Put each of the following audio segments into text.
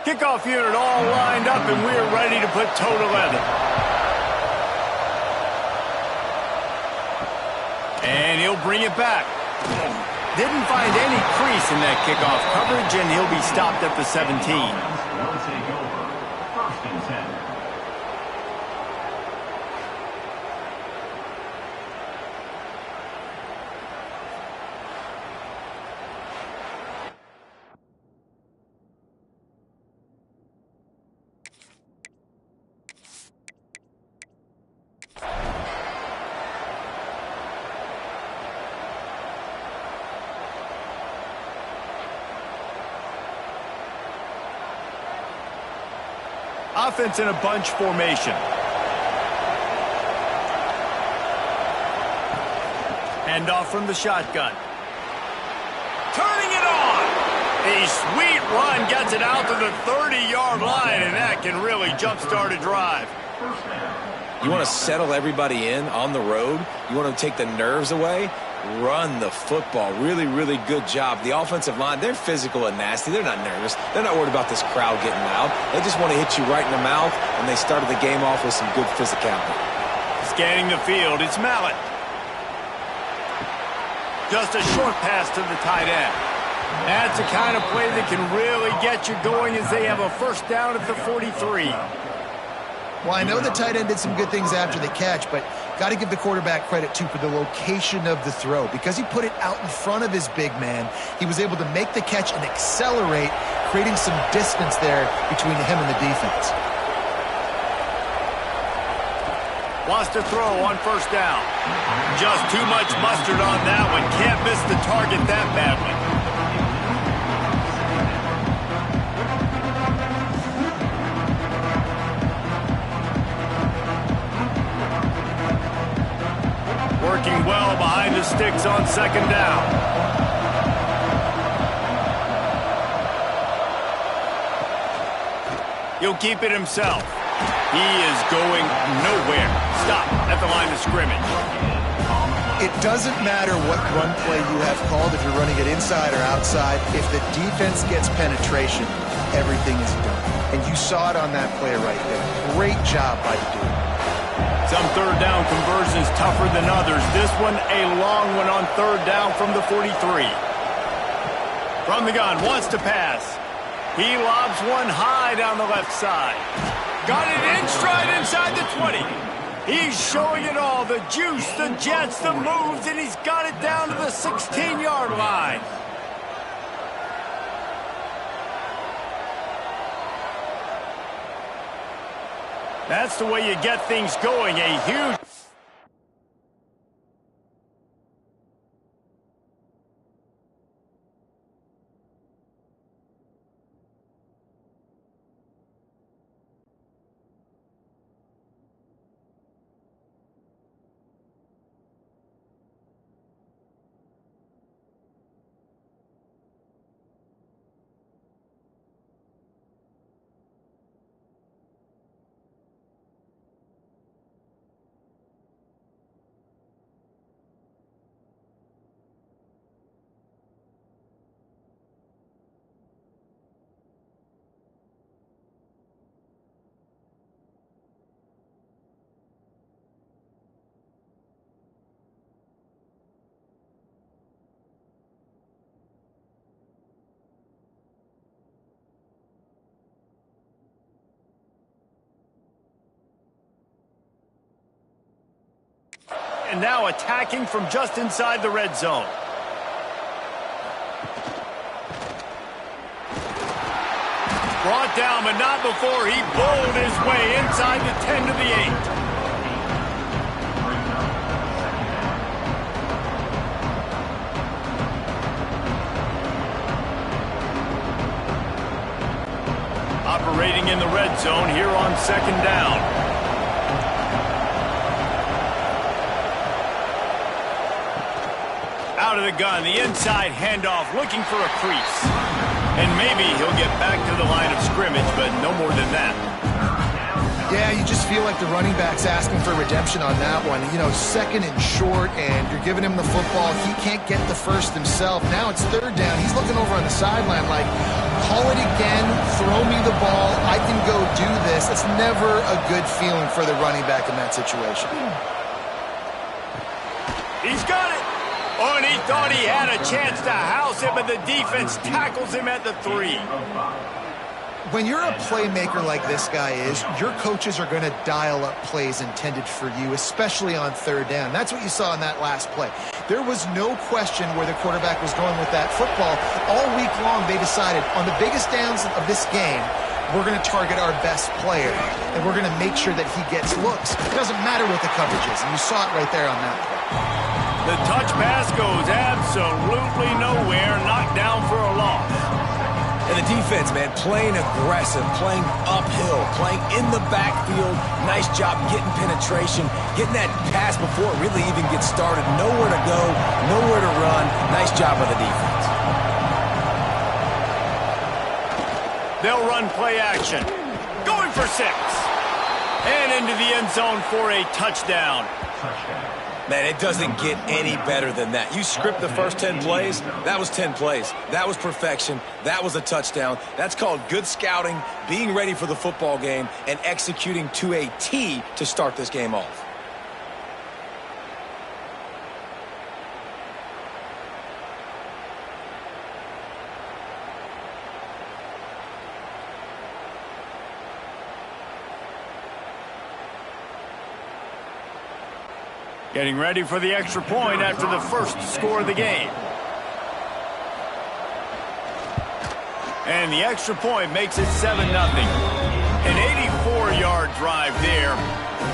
Kickoff unit all lined up, and we're ready to put toe to leather. And he'll bring it back. Didn't find any crease in that kickoff coverage, and he'll be stopped at the 17. Will take over. First and 10. Offense in a bunch formation. Hand off from the shotgun. Turning it on. A sweet run gets it out to the 30-yard line, and that can really jumpstart a drive. You want to settle everybody in on the road? You want to take the nerves away? Run the football. Really, really good job. The offensive line, they're physical and nasty. They're not nervous. They're not worried about this crowd getting loud. They just want to hit you right in the mouth, and they started the game off with some good physicality. Scanning the field, it's Mallett. Just a short pass to the tight end. That's the kind of play that can really get you going as they have a first down at the 43. Well, I know the tight end did some good things after the catch, but got to give the quarterback credit, too, for the location of the throw. Because he put it out in front of his big man, he was able to make the catch and accelerate, creating some distance there between him and the defense. Wants to throw on first down. Just too much mustard on that one. Can't miss the target that badly. Working well behind the sticks on second down. He'll keep it himself. He is going nowhere. Stop at the line of scrimmage. It doesn't matter what run play you have called, if you're running it inside or outside. If the defense gets penetration, everything is done. And you saw it on that play right there. Great job by the dude. Some third down conversions tougher than others. This one, a long one on third down from the 43. From the gun, wants to pass. He lobs one high down the left side. Got it in stride inside the 20. He's showing it all. The juice, the jets, the moves, and he's got it down to the 16-yard line. That's the way you get things going. A huge... And now attacking from just inside the red zone. Brought down, but not before he bowled his way inside the 10 to the 8. Operating in the red zone here on second down. Out of the gun, the inside handoff, looking for a crease. And maybe he'll get back to the line of scrimmage, but no more than that. Yeah, you just feel like the running back's asking for redemption on that one. You know, second and short, and you're giving him the football. He can't get the first himself. Now it's third down. He's looking over on the sideline like, call it again, throw me the ball, I can go do this. It's never a good feeling for the running back in that situation. He's got it. Oh, and he thought he had a chance to house him, but the defense tackles him at the 3. When you're a playmaker like this guy is, your coaches are going to dial up plays intended for you, especially on third down. That's what you saw in that last play. There was no question where the quarterback was going with that football. All week long, they decided on the biggest downs of this game, we're going to target our best player, and we're going to make sure that he gets looks. It doesn't matter what the coverage is, and you saw it right there on that play. The touch pass goes absolutely nowhere, knocked down for a loss. And the defense, man, playing aggressive, playing uphill, playing in the backfield. Nice job getting penetration, getting that pass before it really even gets started. Nowhere to go, nowhere to run. Nice job by the defense. They'll run play action. Going for 6. And into the end zone for a touchdown. Man, it doesn't get any better than that. You script the first 10 plays, that was 10 plays. That was perfection. That was a touchdown. That's called good scouting, being ready for the football game, and executing to a T to start this game off. Getting ready for the extra point after the first score of the game. And the extra point makes it 7-0. An 84-yard drive there.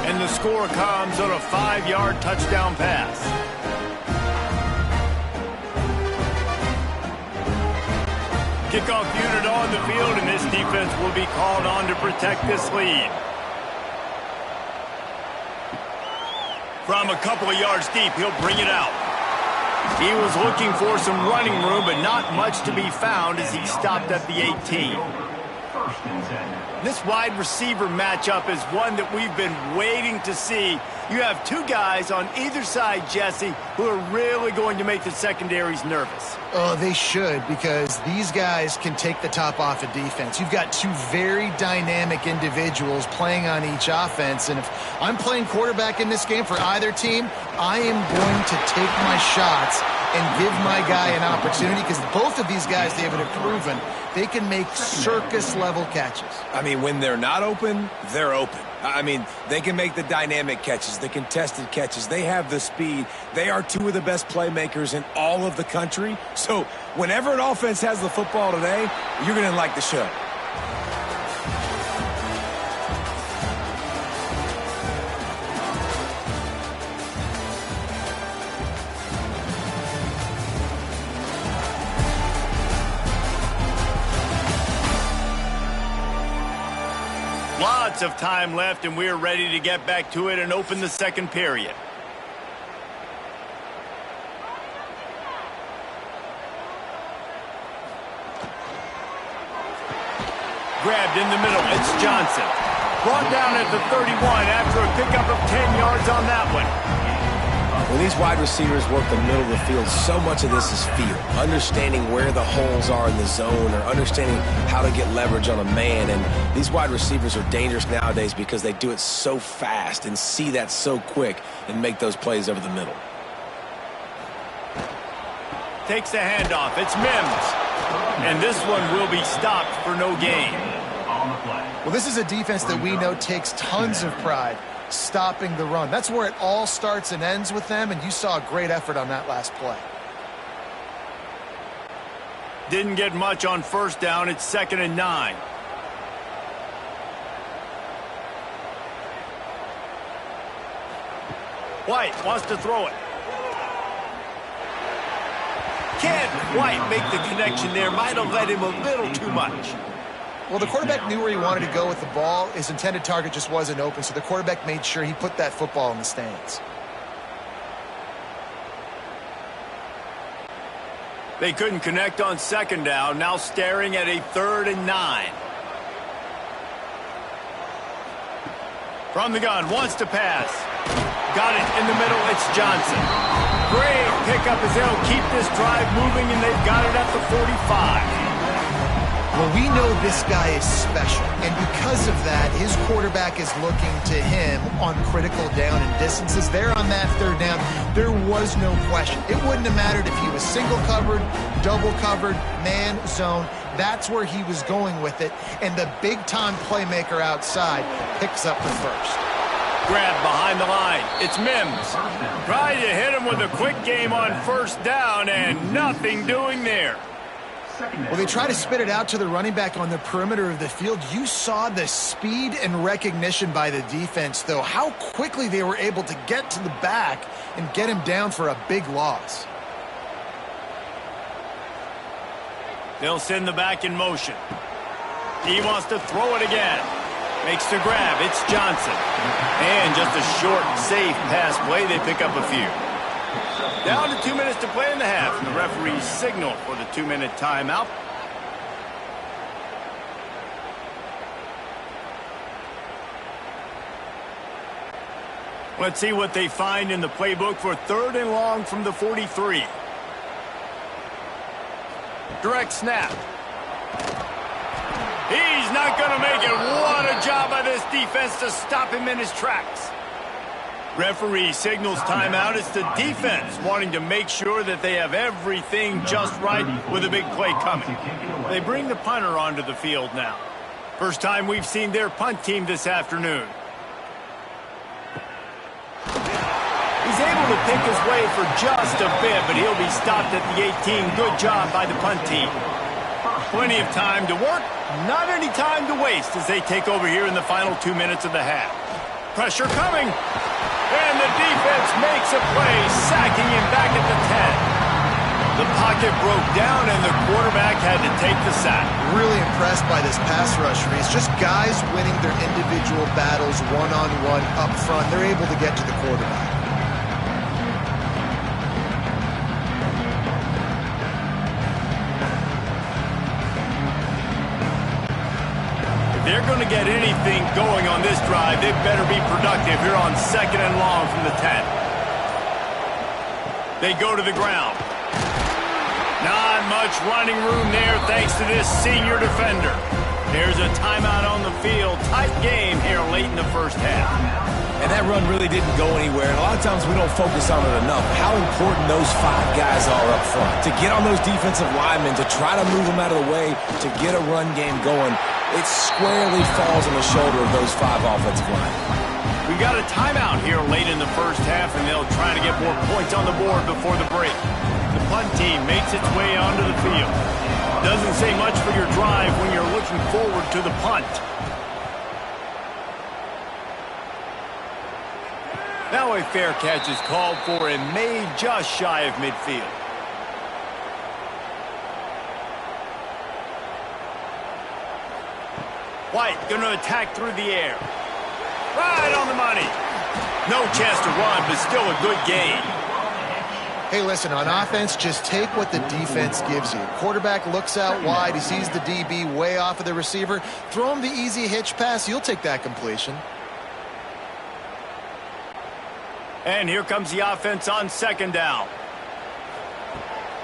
And the score comes on a 5-yard touchdown pass. Kickoff unit on the field, and this defense will be called on to protect this lead. From a couple of yards deep, he'll bring it out. He was looking for some running room, but not much to be found as he stopped at the 18. This wide receiver matchup is one that we've been waiting to see. You have two guys on either side, Jesse, who are really going to make the secondaries nervous. Oh, they should, because these guys can take the top off of defense. You've got two very dynamic individuals playing on each offense, and if I'm playing quarterback in this game for either team, I am going to take my shots and give my guy an opportunity, because both of these guys, David, have proven they can make circus-level catches. I mean, when they're not open, they're open. I mean, they can make the dynamic catches, the contested catches. They have the speed. They are two of the best playmakers in all of the country. So whenever an offense has the football today, you're going to like the show. Lots of time left, and we're ready to get back to it and open the second period. Grabbed in the middle, it's Johnson. Brought down at the 31 after a pickup of 10 yards on that one. When these wide receivers work the middle of the field, so much of this is feel. Understanding where the holes are in the zone, or understanding how to get leverage on a man. And these wide receivers are dangerous nowadays because they do it so fast and see that so quick and make those plays over the middle. Takes the handoff. It's Mims. And this one will be stopped for no gain. Well, this is a defense that we know takes tons of pride stopping the run. That's where it all starts and ends with them, and you saw a great effort on that last play. Didn't get much on first down. It's 2nd and 9. White wants to throw it. Can't quite make the connection there. Might have led him a little too much. Well, the quarterback knew where he wanted to go with the ball. His intended target just wasn't open, so the quarterback made sure he put that football in the stands. They couldn't connect on 2nd down, now staring at a 3rd and 9. From the gun, wants to pass. Got it in the middle, it's Johnson. Great pickup as they'll keep this drive moving, and they've got it at the 45. Well, we know this guy is special, and because of that, his quarterback is looking to him on critical down and distances. There on that third down, there was no question. It wouldn't have mattered if he was single covered, double covered, man, zone. That's where he was going with it, and the big-time playmaker outside picks up the first. Grab behind the line. It's Mims. Try to hit him with a quick game on first down, and nothing doing there. Well, they try to spit it out to the running back on the perimeter of the field. You saw the speed and recognition by the defense, though, how quickly they were able to get to the back and get him down for a big loss. They'll send the back in motion. He wants to throw it again. Makes the grab. It's Johnson. And just a short, safe pass play. They pick up a few. Down to 2 minutes to play in the half. And the referee's signal for the 2-minute timeout. Let's see what they find in the playbook for 3rd and long from the 43. Direct snap. He's not going to make it. What a job by this defense to stop him in his tracks. Referee signals timeout. It's the defense wanting to make sure that they have everything just right with a big play coming. They bring the punter onto the field now. First time we've seen their punt team this afternoon. He's able to pick his way for just a bit, but he'll be stopped at the 18. Good job by the punt team. Plenty of time to work, not any time to waste as they take over here in the final 2 minutes of the half. Pressure coming, and the defense makes a play, sacking him back at the 10. The pocket broke down, and the quarterback had to take the sack. Really impressed by this pass rush, Reese. Just guys winning their individual battles one-on-one up front. They're able to get to the quarterback. They're going to get anything going on this drive. They better be productive here on 2nd and long from the 10. They go to the ground. Not much running room there thanks to this senior defender. There's a timeout on the field. Tight game here late in the first half. And that run really didn't go anywhere. And a lot of times we don't focus on it enough. How important those 5 guys are up front. To get on those defensive linemen, to try to move them out of the way, to get a run game going, it squarely falls on the shoulder of those 5 offensive linemen. We got a timeout here late in the first half, and they'll try to get more points on the board before the break. The punt team makes its way onto the field. Doesn't say much for your drive when you're looking forward to the punt. Now a fair catch is called for and made just shy of midfield. White going to attack through the air. Right on the money. No chance to run, but still a good gain. Hey, listen, on offense, just take what the defense gives you. Quarterback looks out wide. He sees the DB way off of the receiver. Throw him the easy hitch pass. You'll take that completion. And here comes the offense on 2nd down.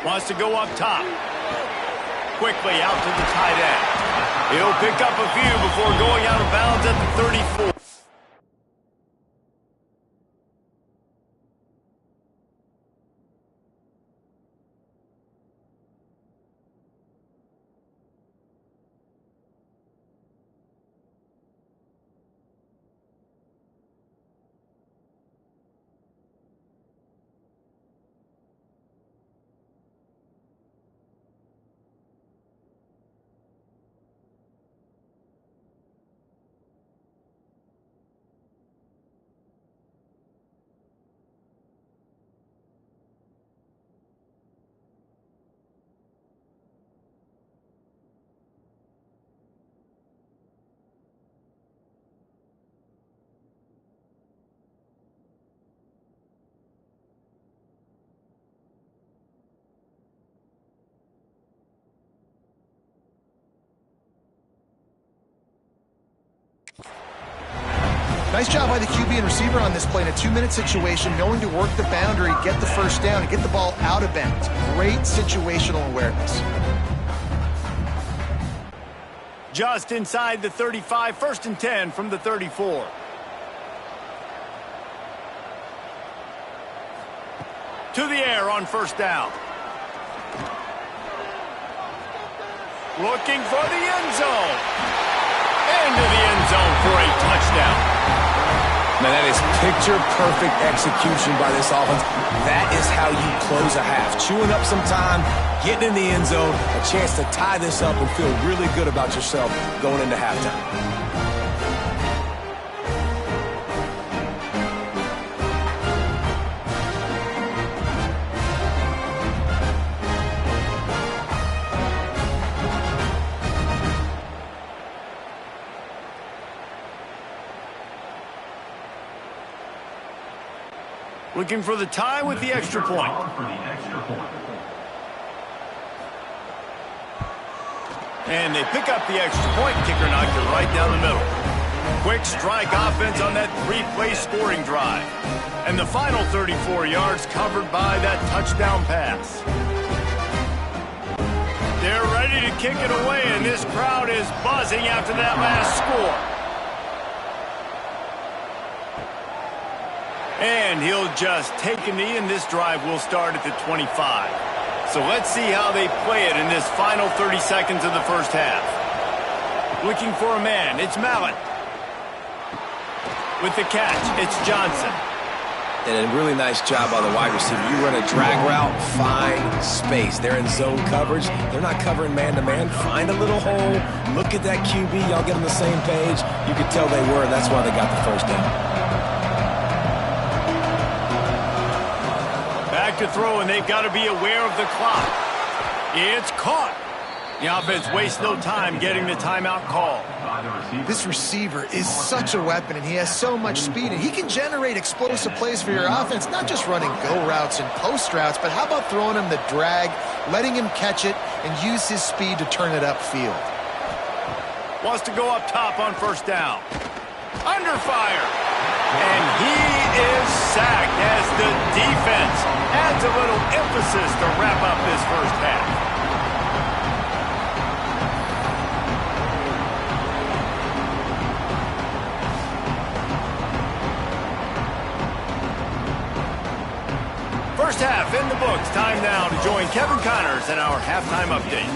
Wants to go up top. Quickly out to the tight end. He'll pick up a few before going out of bounds at the 34. Nice job by the QB and receiver on this play in a 2-minute situation, knowing to work the boundary, get the first down, and get the ball out of bounds. Great situational awareness. Just inside the 35, 1st and 10 from the 34. To the air on 1st down. Looking for the end zone. Into the end zone for a touchdown. Man, that is picture-perfect execution by this offense. That is how you close a half. Chewing up some time, getting in the end zone, a chance to tie this up and feel really good about yourself going into halftime. Looking for the tie with the extra point. And they pick up the extra point. Kicker knocked it right down the middle. Quick strike offense on that 3-play scoring drive. And the final 34 yards covered by that touchdown pass. They're ready to kick it away, and this crowd is buzzing after that last score. And he'll just take a knee, and this drive will start at the 25. So let's see how they play it in this final 30 seconds of the first half. Looking for a man, it's Mallett. With the catch, it's Johnson. And a really nice job by the wide receiver. You run a drag route, find space. They're in zone coverage. They're not covering man-to-man. Find a little hole. Look at that QB. Y'all get on the same page. You could tell they were, and that's why they got the first down. To throw, and they've got to be aware of the clock. It's caught. The offense wastes no time getting the timeout call. This receiver is such a weapon, and he has so much speed, and he can generate explosive plays for your offense, not just running go routes and post routes, but how about throwing him the drag, letting him catch it, and use his speed to turn it upfield. Wants to go up top on 1st down. Under fire. And he is sacked as the defense adds a little emphasis to wrap up this first half. First half in the books. Time now to join Kevin Connors in our halftime update.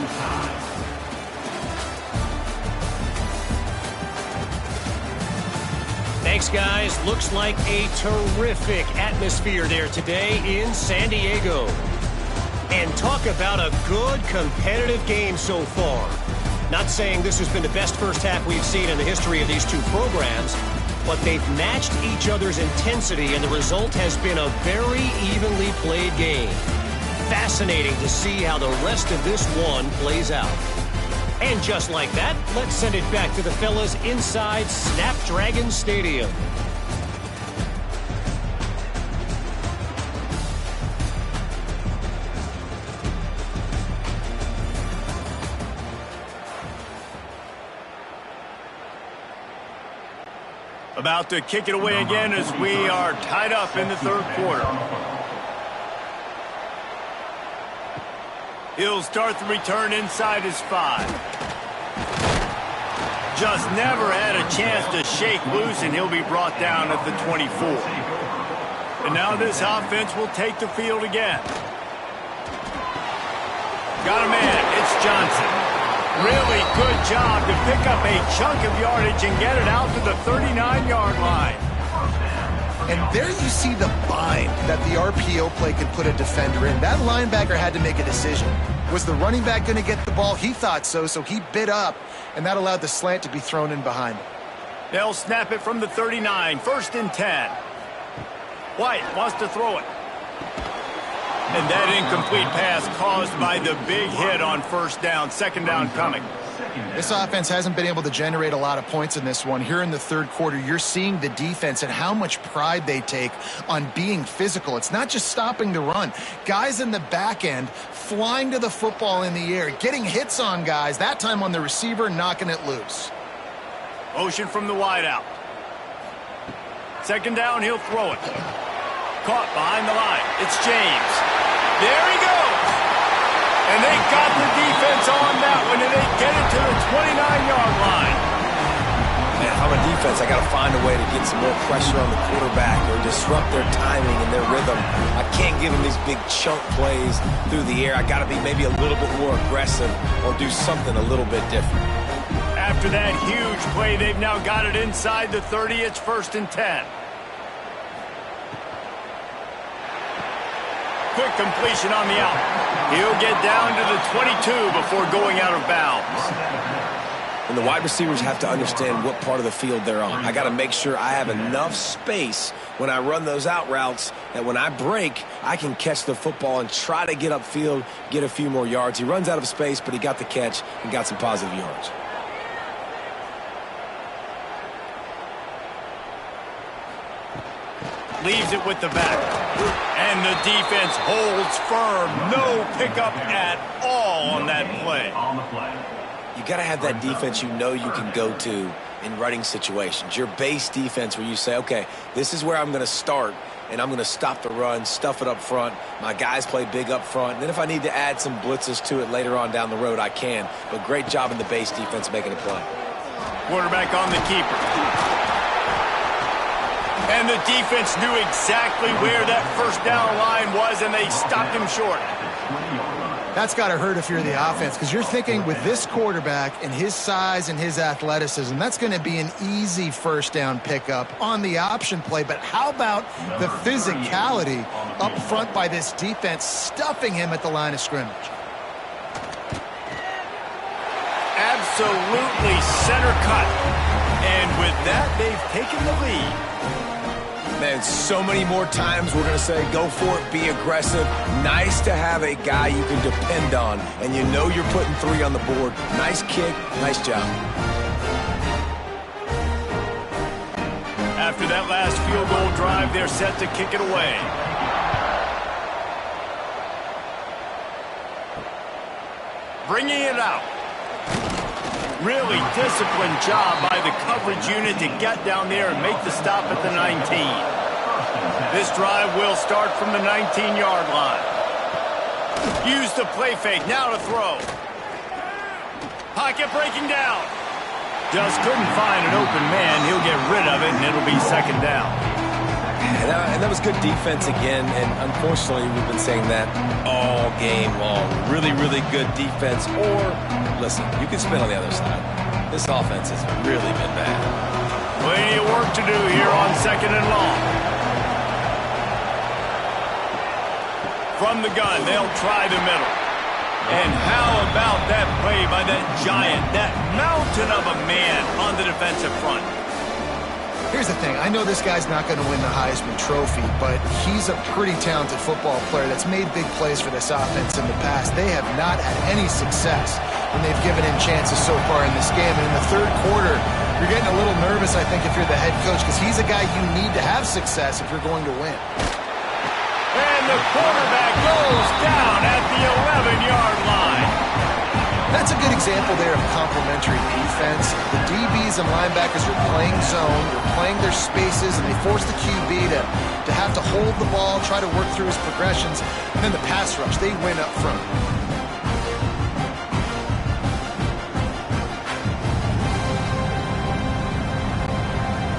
Thanks, guys. Looks like a terrific atmosphere there today in San Diego. And talk about a good competitive game so far. Not saying this has been the best first half we've seen in the history of these two programs, but they've matched each other's intensity, and the result has been a very evenly played game. Fascinating to see how the rest of this one plays out. And just like that, let's send it back to the fellas inside Snapdragon Stadium. About to kick it away again as we are tied up in the 3rd quarter. He'll start the return inside his 5. Just never had a chance to shake loose, and he'll be brought down at the 24. And now this offense will take the field again. Got a man, it's Johnson. Really good job to pick up a chunk of yardage and get it out to the 39-yard line. And there you see the bind that the RPO play could put a defender in. That linebacker had to make a decision. Was the running back going to get the ball? He thought so, so he bit up, and that allowed the slant to be thrown in behind him. They'll snap it from the 39, 1st and 10. White wants to throw it. And that incomplete pass caused by the big hit on 1st down, 2nd down coming. This offense hasn't been able to generate a lot of points in this one. Here in the 3rd quarter, you're seeing the defense and how much pride they take on being physical. It's not just stopping the run. Guys in the back end flying to the football in the air, getting hits on guys, that time on the receiver, knocking it loose. Motion from the wideout. Second down, he'll throw it. Caught behind the line. It's James. There he goes. And they got the defense on that one, and they get it to the 29-yard line. Man, if I'm a defense, I got to find a way to get some more pressure on the quarterback or disrupt their timing and their rhythm. I can't give them these big chunk plays through the air. I got to be maybe a little bit more aggressive or do something a little bit different. After that huge play, they've now got it inside the 30. It's 1st and 10. Quick completion on the out. He'll get down to the 22 before going out of bounds. And the wide receivers have to understand what part of the field they're on. I got to make sure I have enough space when I run those out routes that when I break, I can catch the football and try to get upfield, get a few more yards. He runs out of space, but he got the catch and got some positive yards. Leaves it with the back. And the defense holds firm. No pickup at all on that play. On the play. You got to have that defense you know you can go to in running situations. Your base defense where you say, okay, this is where I'm going to start, and I'm going to stop the run, stuff it up front. My guys play big up front. And then if I need to add some blitzes to it later on down the road, I can. But great job in the base defense making a play. Quarterback on the keeper. And the defense knew exactly where that first down line was, and they stopped him short. That's got to hurt if you're the offense, because you're thinking with this quarterback and his size and his athleticism, that's going to be an easy first down pickup on the option play. But how about the physicality up front by this defense, stuffing him at the line of scrimmage? Absolutely center cut. And with that, they've taken the lead. Man, so many more times we're going to say, go for it, be aggressive. Nice to have a guy you can depend on, and you know you're putting 3 on the board. Nice kick, nice job. After that last field goal drive, they're set to kick it away. Bringing it out. Really disciplined job by the coverage unit to get down there and make the stop at the 19. This drive will start from the 19-yard line. Use the play fake, now to throw. Pocket breaking down. Just couldn't find an open man. He'll get rid of it, and it'll be second down. And that was good defense again, and unfortunately we've been saying that all game long. Really, really good defense, or, listen, you can spin on the other side. This offense has really been bad. Plenty of work to do here on 2nd and long. From the gun, they'll try the middle. And how about that play by that giant, that mountain of a man on the defensive front? Here's the thing. I know this guy's not going to win the Heisman Trophy, but he's a pretty talented football player that's made big plays for this offense in the past. They have not had any success when they've given him chances so far in this game. And in the third quarter, you're getting a little nervous, I think, if you're the head coach, because he's a guy you need to have success if you're going to win. And the quarterback goes down at the 11-yard line. That's a good example there of complementary defense. The DBs and linebackers are playing zone, they're playing their spaces, and they force the QB to have to hold the ball, try to work through his progressions, and then the pass rush, they win up front.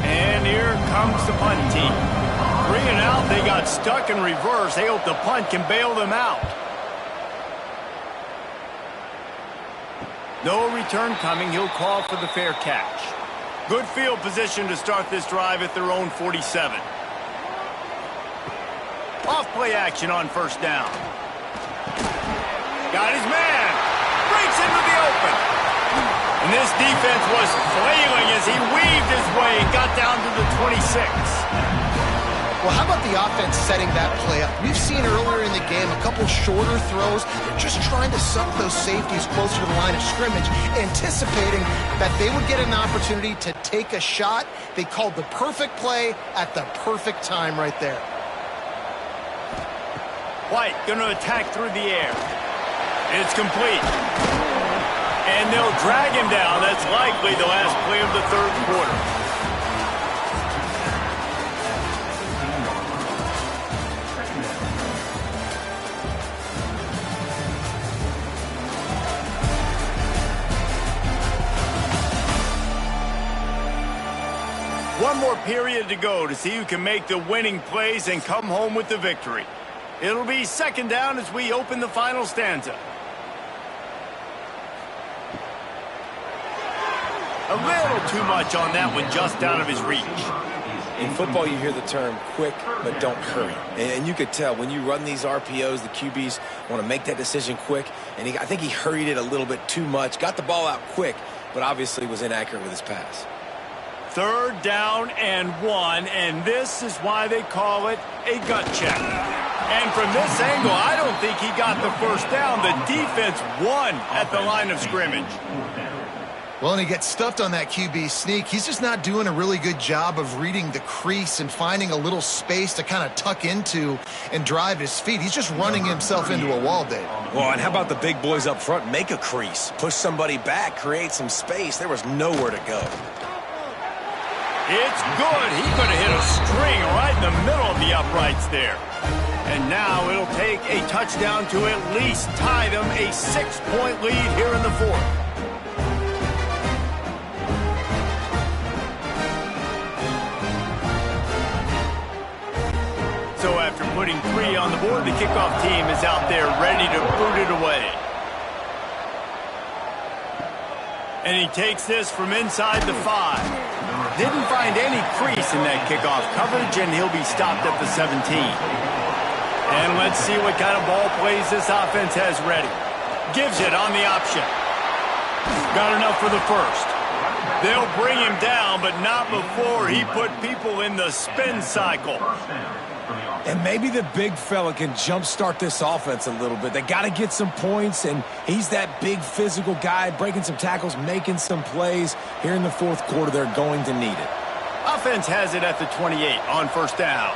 And here comes the punt team. 3 and out, they got stuck in reverse. They hope the punt can bail them out. No return coming. He'll call for the fair catch. Good field position to start this drive at their own 47. Off play action on first down. Got his man. Breaks into the open. And this defense was flailing as he weaved his way and got down to the 26. Well, how about the offense setting that play up? We've seen earlier in the game a couple shorter throws. They're just trying to suck those safeties closer to the line of scrimmage, anticipating that they would get an opportunity to take a shot. They called the perfect play at the perfect time right there. White going to attack through the air. It's complete. And they'll drag him down. That's likely the last play of the third quarter. One more period to go to see who can make the winning plays and come home with the victory. It'll be second down as we open the final stanza. A little too much on that one, just out of his reach. In football, you hear the term quick, but don't hurry. And you could tell when you run these RPOs, the QBs want to make that decision quick. And I think he hurried it a little bit too much, got the ball out quick, but obviously was inaccurate with his pass. Third down and 1, and this is why they call it a gut check. And from this angle, I don't think he got the first down. The defense won at the line of scrimmage. Well, and he gets stuffed on that QB sneak. He's just not doing a really good job of reading the crease and finding a little space to kind of tuck into and drive his feet. He's just running himself into a wall, Dave. Well, and how about the big boys up front? Make a crease, push somebody back, create some space. There was nowhere to go. It's good. He could have hit a string right in the middle of the uprights there. And now it'll take a touchdown to at least tie them a 6-point lead here in the fourth. So after putting 3 on the board, the kickoff team is out there ready to boot it away. And he takes this from inside the 5. Didn't find any crease in that kickoff coverage, and he'll be stopped at the 17. And let's see what kind of ball plays this offense has ready. Gives it on the option. Got enough for the first. They'll bring him down, but not before he put people in the spin cycle. And maybe the big fella can jumpstart this offense a little bit. They got to get some points, and he's that big physical guy, breaking some tackles, making some plays. Here in the fourth quarter, they're going to need it. Offense has it at the 28 on first down.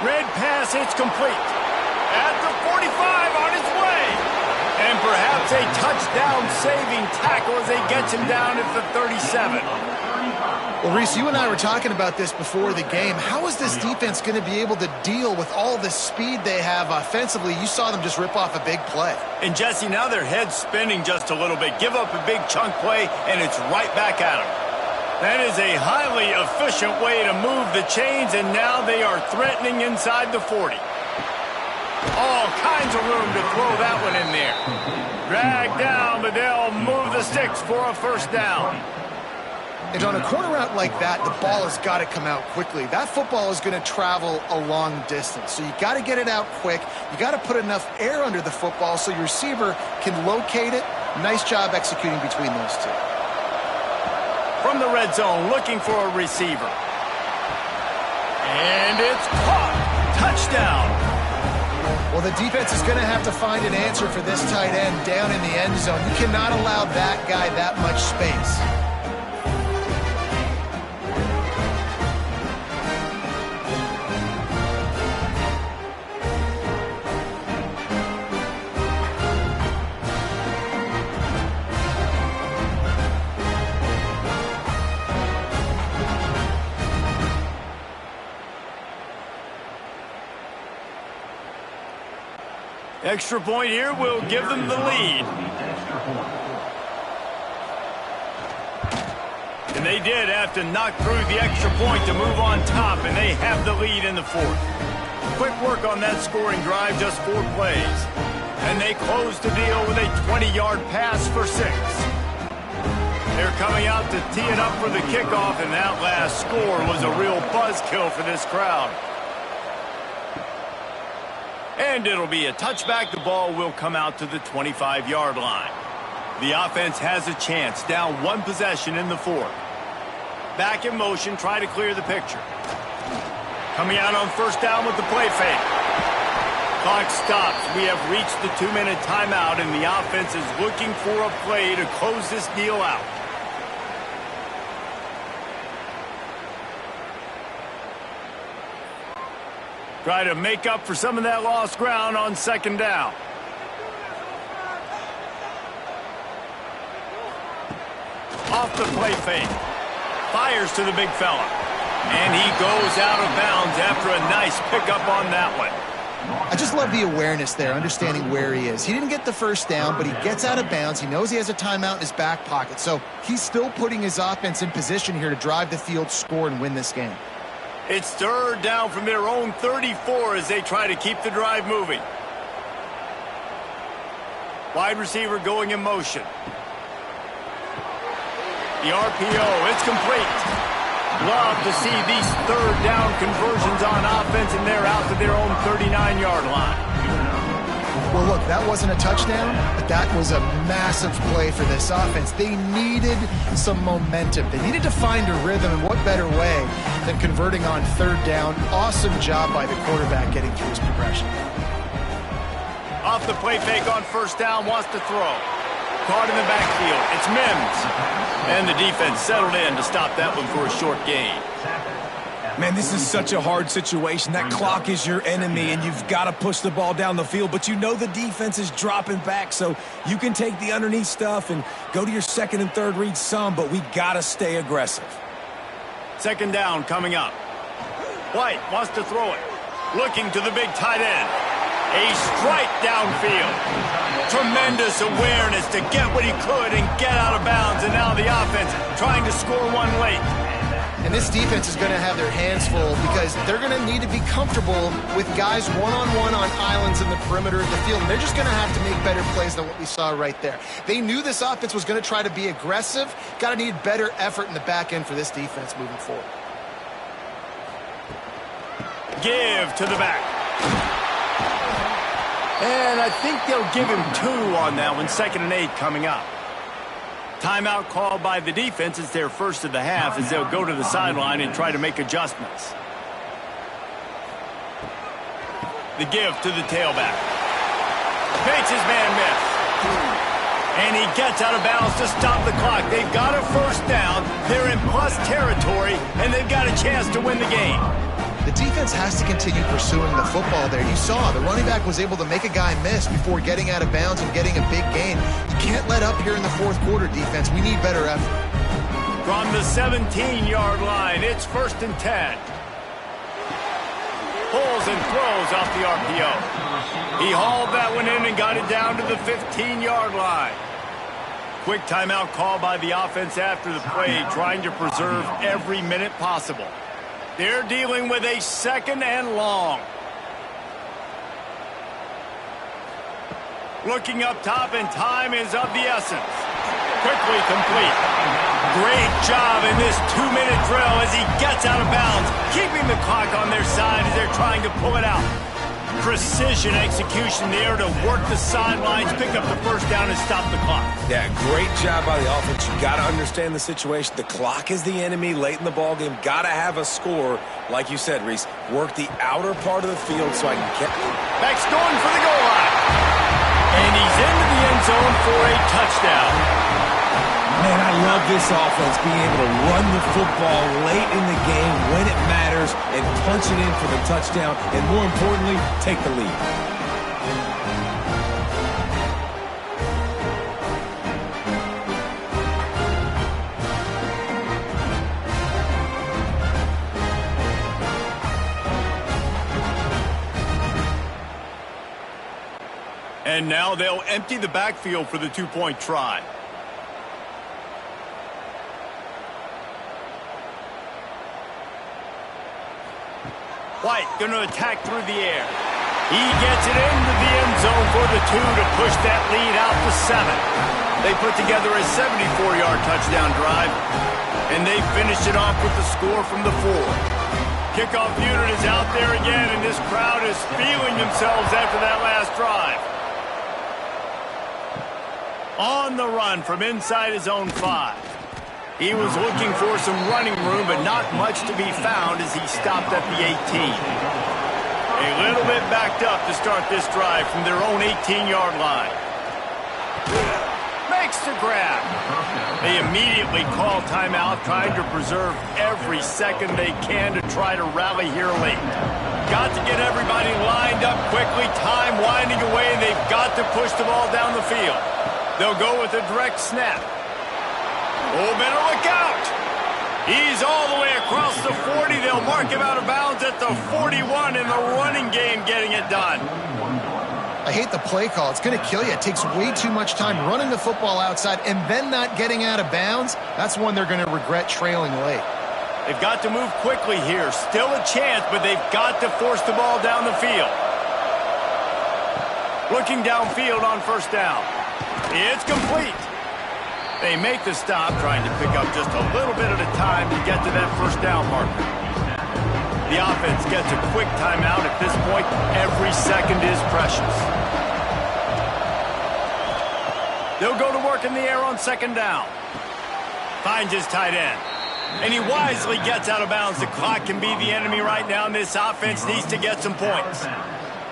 Red pass, it's complete. At the 45, on his way. And perhaps a touchdown-saving tackle as they get him down at the 37. Well, Reese, you and I were talking about this before the game. How is this defense going to be able to deal with all the speed they have offensively? You saw them just rip off a big play. And, Jesse, now their head's spinning just a little bit. Give up a big chunk play, and it's right back at them. That is a highly efficient way to move the chains, and now they are threatening inside the 40. All kinds of room to throw that one in there. Drag down, but they'll move the sticks for a first down. And on a corner route like that, the ball has got to come out quickly. That football is going to travel a long distance. So you got to get it out quick. You got to put enough air under the football so your receiver can locate it. Nice job executing between those two. From the red zone, looking for a receiver. And it's caught. Touchdown. Well, the defense is going to have to find an answer for this tight end down in the end zone. You cannot allow that guy that much space. Extra point here will give them the lead. And they did have to knock through the extra point to move on top, and they have the lead in the fourth. Quick work on that scoring drive, just 4 plays. And they close the deal with a 20-yard pass for 6. They're coming out to tee it up for the kickoff, and that last score was a real buzzkill for this crowd. And it'll be a touchback. The ball will come out to the 25-yard line. The offense has a chance, down 1 possession in the fourth. Back in motion, try to clear the picture. Coming out on first down with the play fake. Clock stops. We have reached the 2-minute timeout, and the offense is looking for a play to close this deal out. Try to make up for some of that lost ground on second down. Off the play fake. Fires to the big fella. And he goes out of bounds after a nice pickup on that one. I just love the awareness there, understanding where he is. He didn't get the first down, but he gets out of bounds. He knows he has a timeout in his back pocket, so he's still putting his offense in position here to drive the field, score, and win this game. It's third down from their own 34 as they try to keep the drive moving. Wide receiver going in motion. The RPO, it's complete. Love to see these third down conversions on offense, and they're out to their own 39-yard line. Well, look, that wasn't a touchdown, but that was a massive play for this offense. They needed some momentum. They needed to find a rhythm, and what better way than converting on third down. Awesome job by the quarterback getting through his progression. Off the play fake on first down, wants to throw. Caught in the backfield. It's Mims. And the defense settled in to stop that one for a short gain. Man, this is such a hard situation. That clock is your enemy, and you've got to push the ball down the field. But you know the defense is dropping back, so you can take the underneath stuff and go to your second and third read some, but we got to stay aggressive. Second down coming up. White wants to throw it. Looking to the big tight end. A strike downfield. Tremendous awareness to get what he could and get out of bounds. And now the offense trying to score one late. And this defense is going to have their hands full because they're going to need to be comfortable with guys one-on-one on islands in the perimeter of the field. And they're just going to have to make better plays than what we saw right there. They knew this offense was going to try to be aggressive. Got to need better effort in the back end for this defense moving forward. Give to the back. And I think they'll give him 2 on that one. 2nd and 8 coming up. Timeout called by the defense. It's their first of the half as they'll go to the sideline and try to make adjustments. The give to the tailback. Makes his man miss. And he gets out of bounds to stop the clock. They've got a first down. They're in plus territory, and they've got a chance to win the game. The defense has to continue pursuing the football there. You saw the running back was able to make a guy miss before getting out of bounds and getting a big gain. You can't let up here in the fourth quarter, defense. We need better effort. From the 17-yard line, it's 1st and 10. Pulls and throws off the RPO. He hauled that one in and got it down to the 15-yard line. Quick timeout call by the offense after the play, trying to preserve every minute possible. They're dealing with a 2nd and long. Looking up top, and time is of the essence. Quickly complete. Great job in this 2-minute drill as he gets out of bounds, keeping the clock on their side as they're trying to pull it out. Precision execution there to work the sidelines, pick up the first down, and stop the clock. Yeah, great job by the offense. You got to understand the situation. The clock is the enemy late in the ballgame. Got to have a score, like you said, Reese. Work the outer part of the field so I can get... Back's going for the goal line. And he's into the end zone for a touchdown. Man, I love this offense, being able to run the football late in the game when it matters and punch it in for the touchdown, and more importantly, take the lead. And now they'll empty the backfield for the 2-point try. White going to attack through the air. He gets it into the end zone for the 2 to push that lead out to 7. They put together a 74-yard touchdown drive, and they finished it off with the score from the 4. Kickoff unit is out there again, and this crowd is feeling themselves after that last drive. On the run from inside his own 5. He was looking for some running room, but not much to be found as he stopped at the 18. A little bit backed up to start this drive from their own 18-yard line. Makes the grab. They immediately call timeout, trying to preserve every second they can to try to rally here late. Got to get everybody lined up quickly, time winding away, and they've got to push the ball down the field. They'll go with a direct snap. Oh, better look out. He's all the way across the 40. They'll mark him out of bounds at the 41 in the running game, getting it done. I hate the play call. It's going to kill you. It takes way too much time running the football outside and then not getting out of bounds. That's one they're going to regret trailing late. They've got to move quickly here. Still a chance, but they've got to force the ball down the field. Looking downfield on first down. It's complete. They make the stop, trying to pick up just a little bit at a time to get to that first down marker. The offense gets a quick timeout at this point. Every second is precious. They'll go to work in the air on second down. Finds his tight end. And he wisely gets out of bounds. The clock can be the enemy right now, and this offense needs to get some points.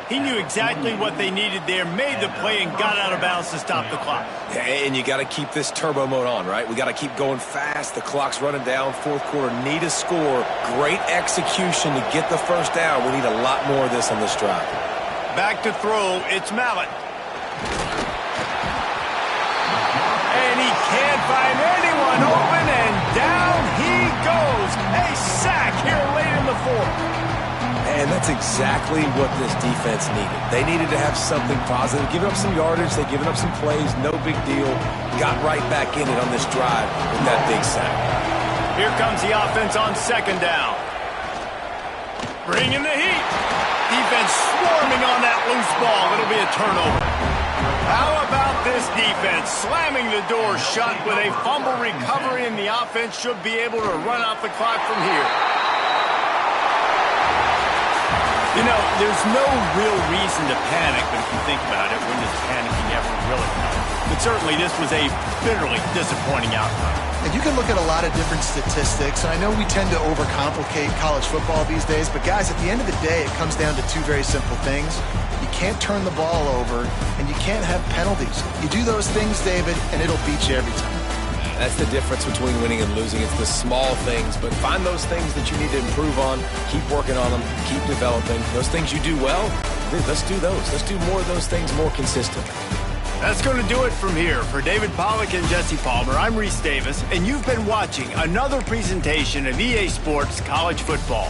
He knew exactly what they needed there, made the play, and got out of bounds to stop the clock. And you got to keep this turbo mode on, right? We got to keep going fast. The clock's running down. Fourth quarter, need a score. Great execution to get the first down. We need a lot more of this on this drive. Back to throw, it's Mallett. And he can't find anyone open, and down he goes. A sack here late in the fourth. And that's exactly what this defense needed. They needed to have something positive. Giving up some yardage, they've given up some plays, no big deal. Got right back in it on this drive with that big sack. Here comes the offense on second down. Bringing the heat. Defense swarming on that loose ball. It'll be a turnover. How about this defense slamming the door shut with a fumble recovery, and the offense should be able to run out the clock from here. You know, there's no real reason to panic, but if you think about it, when does panicking ever really come? But certainly this was a bitterly disappointing outcome. And you can look at a lot of different statistics, and I know we tend to overcomplicate college football these days, but guys, at the end of the day, it comes down to two very simple things. You can't turn the ball over, and you can't have penalties. You do those things, David, and it'll beat you every time. That's the difference between winning and losing. It's the small things, but find those things that you need to improve on. Keep working on them. Keep developing. Those things you do well, let's do those. Let's do more of those things more consistently. That's going to do it from here. For David Pollack and Jesse Palmer, I'm Reese Davis, and you've been watching another presentation of EA Sports College Football.